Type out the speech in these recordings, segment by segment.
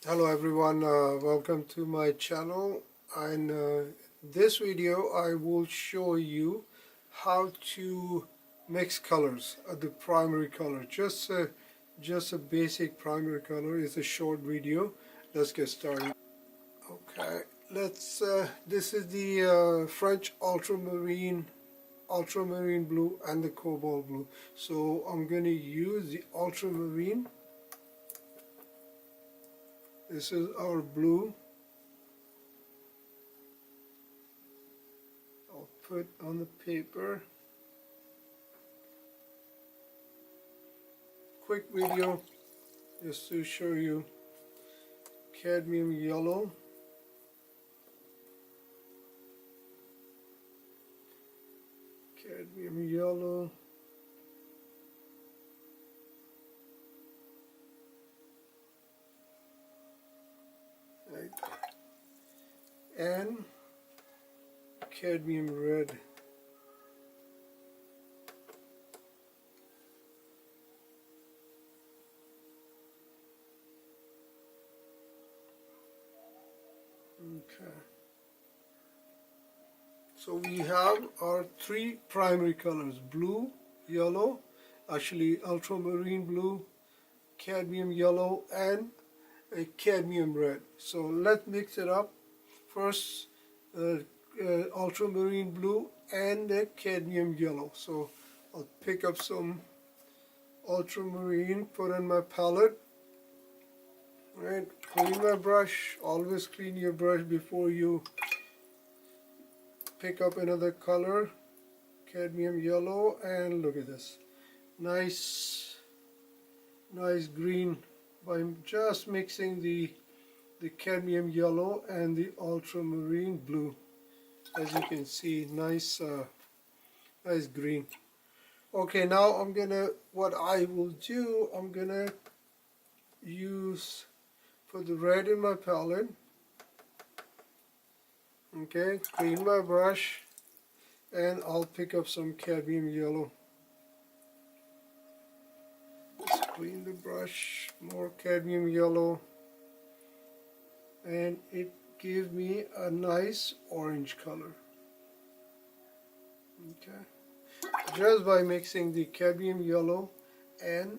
Hello everyone, welcome to my channel. And this video I will show you how to mix colors, the primary color. Just a basic primary color. It's a short video. Let's get started. Okay, let's this is the French ultramarine blue and the cobalt blue. So I'm going to use the ultramarine. This is our blue. I'll put on the paper. Quick video just to show you cadmium yellow. Cadmium yellow. Right. And cadmium red. Okay. So we have our three primary colors: blue, yellow, actually ultramarine blue, cadmium yellow, and a cadmium red. So let's mix it up. First ultramarine blue and the cadmium yellow. So I'll pick up some ultramarine, put in my palette. Right, clean my brush. Always clean your brush before you pick up another color. Cadmium yellow, and look at this. Nice green by just mixing the cadmium yellow and the ultramarine blue. As you can see, nice green. Okay, now what I will do, I'm gonna use for the red in my palette. Okay, clean my brush, and I'll pick up some cadmium yellow. Just clean the brush, more cadmium yellow, and it gives me a nice orange color. Okay, just by mixing the cadmium yellow and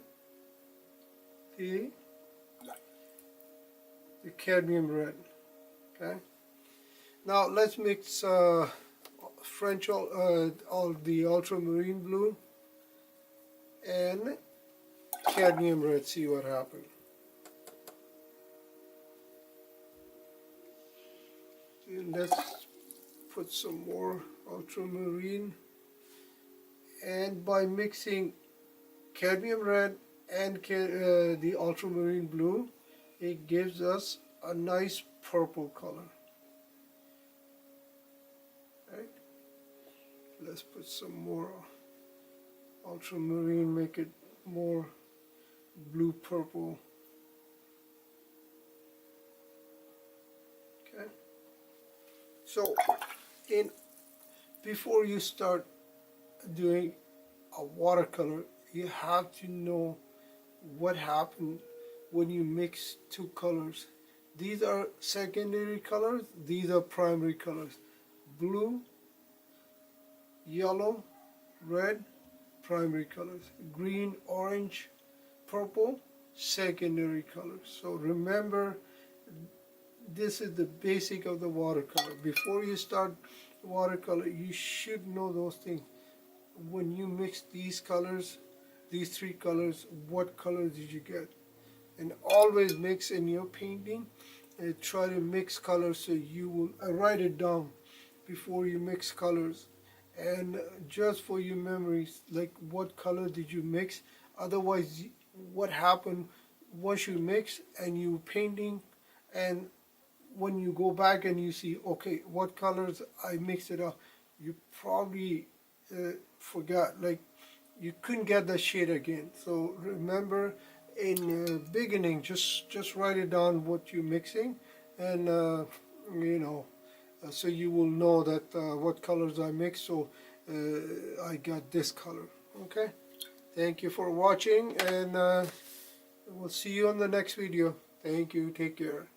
the cadmium red. Okay, now let's mix French all the ultramarine blue and cadmium red. See what happens. And let's put some more ultramarine, and by mixing cadmium red and the ultramarine blue, it gives us a nice purple color. Right? Let's put some more ultramarine, make it more blue purple. Okay. So before you start doing a watercolor, you have to know what happened when you mix two colors. These are secondary colors, these are primary colors. Blue, yellow, red, primary colors. Green, orange, purple, secondary colors. So remember, this is the basic of the watercolor. Before you start watercolor, you should know those things. When you mix these colors, these three colors, what color did you get? And always mix in your painting, and try to mix colors, so you will write it down before you mix colors, and just for your memories, like what color did you mix. Otherwise, what happened once you mix and you painting, and when you go back and you see, okay, what colors I mixed it up, you probably forgot, like you couldn't get the shade again. So remember, in the beginning, just write it down what you're mixing, and so you will know that what colors I mixed. So I got this color. Okay, thank you for watching, and we'll see you on the next video. Thank you. Take care.